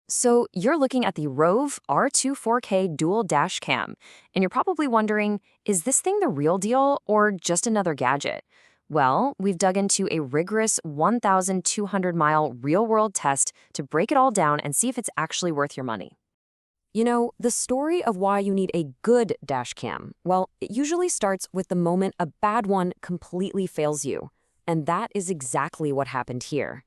So you're looking at the ROVE R2-4K Dual dash cam, and you're probably wondering, is this thing the real deal or just another gadget? Well, we've dug into a rigorous 1,200-mile real-world test to break it all down and see if it's actually worth your money. You know, the story of why you need a good dash cam, well, it usually starts with the moment a bad one completely fails you. And that is exactly what happened here.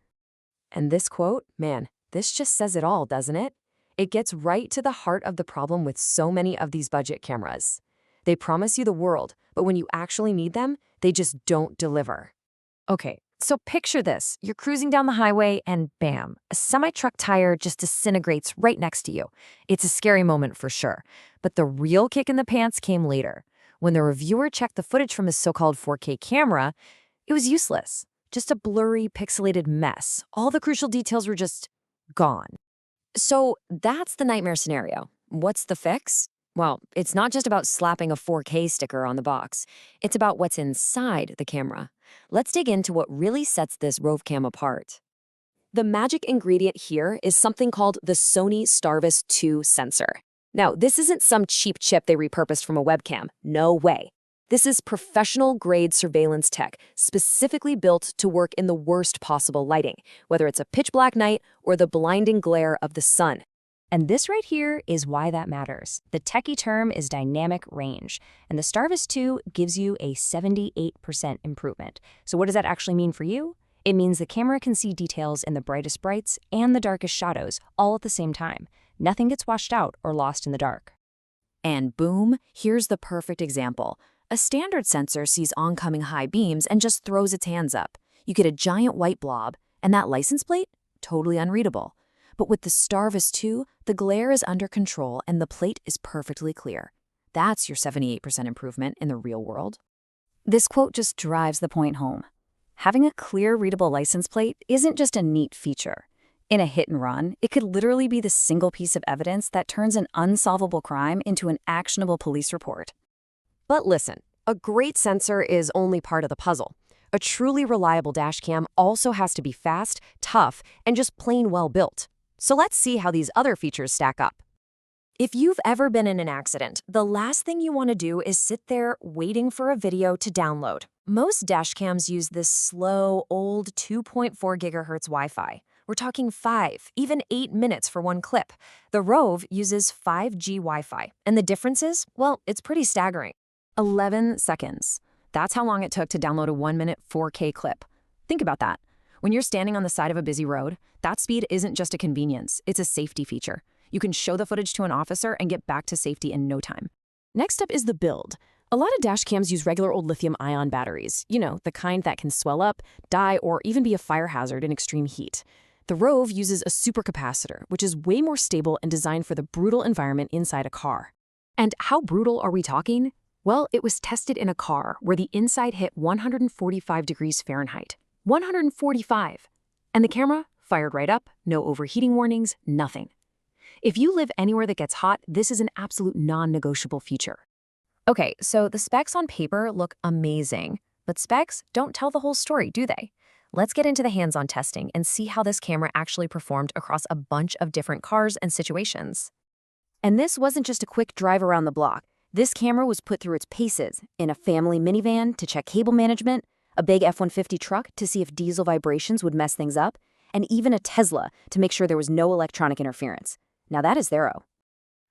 And this quote, man, this just says it all, doesn't it? It gets right to the heart of the problem with so many of these budget cameras. They promise you the world, but when you actually need them, they just don't deliver. Okay, so picture this. You're cruising down the highway and bam, a semi-truck tire just disintegrates right next to you. It's a scary moment for sure, but the real kick in the pants came later. When the reviewer checked the footage from his so-called 4K camera, it was useless. Just a blurry, pixelated mess. All the crucial details were just gone. So that's the nightmare scenario. What's the fix? Well, it's not just about slapping a 4K sticker on the box. It's about what's inside the camera. Let's dig into what really sets this ROVE cam apart. The magic ingredient here is something called the Sony Starvis 2 sensor. Now, this isn't some cheap chip they repurposed from a webcam. No way. This is professional-grade surveillance tech, specifically built to work in the worst possible lighting, whether it's a pitch-black night or the blinding glare of the sun. And this right here is why that matters. The techie term is dynamic range, and the Starvis 2 gives you a 78% improvement. So what does that actually mean for you? It means the camera can see details in the brightest brights and the darkest shadows all at the same time. Nothing gets washed out or lost in the dark. And boom, here's the perfect example. A standard sensor sees oncoming high beams and just throws its hands up. You get a giant white blob, and that license plate? Totally unreadable. But with the Starvis 2, the glare is under control and the plate is perfectly clear. That's your 78% improvement in the real world. This quote just drives the point home. Having a clear, readable license plate isn't just a neat feature. In a hit and run, it could literally be the single piece of evidence that turns an unsolvable crime into an actionable police report. But listen, a great sensor is only part of the puzzle. A truly reliable dashcam also has to be fast, tough, and just plain well built. So let's see how these other features stack up. If you've ever been in an accident, the last thing you want to do is sit there waiting for a video to download. Most dashcams use this slow, old 2.4 gigahertz Wi-Fi. We're talking 5, even 8 minutes for one clip. The ROVE uses 5G Wi-Fi, and the difference is, well, it's pretty staggering. 11 seconds. That's how long it took to download a 1-minute 4K clip. Think about that. When you're standing on the side of a busy road, that speed isn't just a convenience, it's a safety feature. You can show the footage to an officer and get back to safety in no time. Next up is the build. A lot of dashcams use regular old lithium-ion batteries, you know, the kind that can swell up, die, or even be a fire hazard in extreme heat. The ROVE uses a supercapacitor, which is way more stable and designed for the brutal environment inside a car. And how brutal are we talking? Well, it was tested in a car where the inside hit 145 degrees Fahrenheit. 145! And the camera fired right up, no overheating warnings, nothing. If you live anywhere that gets hot, this is an absolute non-negotiable feature. Okay, so the specs on paper look amazing, but specs don't tell the whole story, do they? Let's get into the hands-on testing and see how this camera actually performed across a bunch of different cars and situations. And this wasn't just a quick drive around the block. This camera was put through its paces in a family minivan to check cable management, a big F-150 truck to see if diesel vibrations would mess things up, and even a Tesla to make sure there was no electronic interference. Now that is thorough.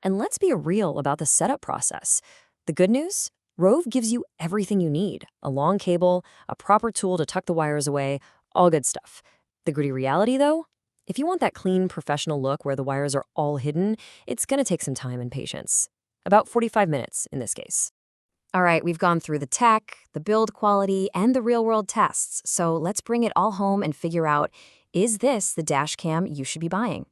And let's be real about the setup process. The good news? ROVE gives you everything you need. A long cable, a proper tool to tuck the wires away, all good stuff. The gritty reality, though? If you want that clean, professional look where the wires are all hidden, it's gonna take some time and patience. About 45 minutes in this case. All right, we've gone through the tech, the build quality, and the real-world tests, so let's bring it all home and figure out, is this the dash cam you should be buying?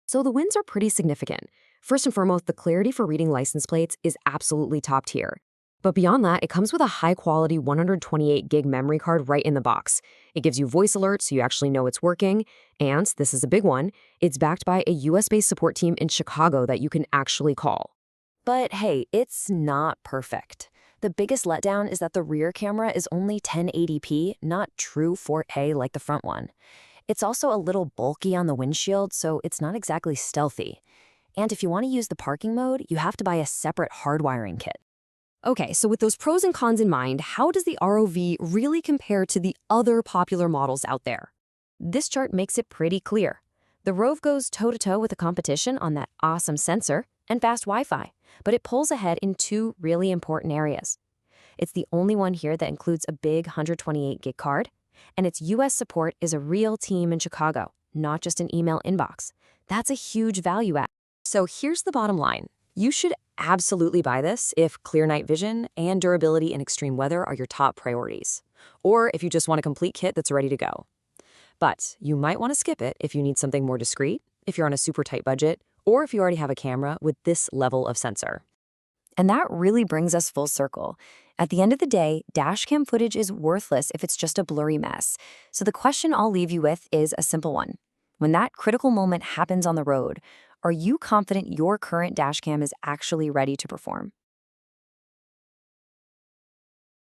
So the wins are pretty significant. First and foremost, the clarity for reading license plates is absolutely top tier. But beyond that, it comes with a high-quality 128 gig memory card right in the box. It gives you voice alerts so you actually know it's working, and, this is a big one, it's backed by a US-based support team in Chicago that you can actually call. But hey, it's not perfect. The biggest letdown is that the rear camera is only 1080p, not true 4K like the front one. It's also a little bulky on the windshield, so it's not exactly stealthy. And if you want to use the parking mode, you have to buy a separate hardwiring kit. Okay, so with those pros and cons in mind, how does the ROV really compare to the other popular models out there? This chart makes it pretty clear. The ROVE goes toe-to-toe with the competition on that awesome sensor and fast Wi-Fi, but it pulls ahead in two really important areas. It's the only one here that includes a big 128 gig card, and its US support is a real team in Chicago, not just an email inbox. That's a huge value add. So here's the bottom line. You should absolutely buy this if clear night vision and durability in extreme weather are your top priorities, or if you just want a complete kit that's ready to go. But you might want to skip it if you need something more discreet, if you're on a super tight budget, or if you already have a camera with this level of sensor. And that really brings us full circle. At the end of the day, dashcam footage is worthless if it's just a blurry mess. So the question I'll leave you with is a simple one. When that critical moment happens on the road, are you confident your current dashcam is actually ready to perform?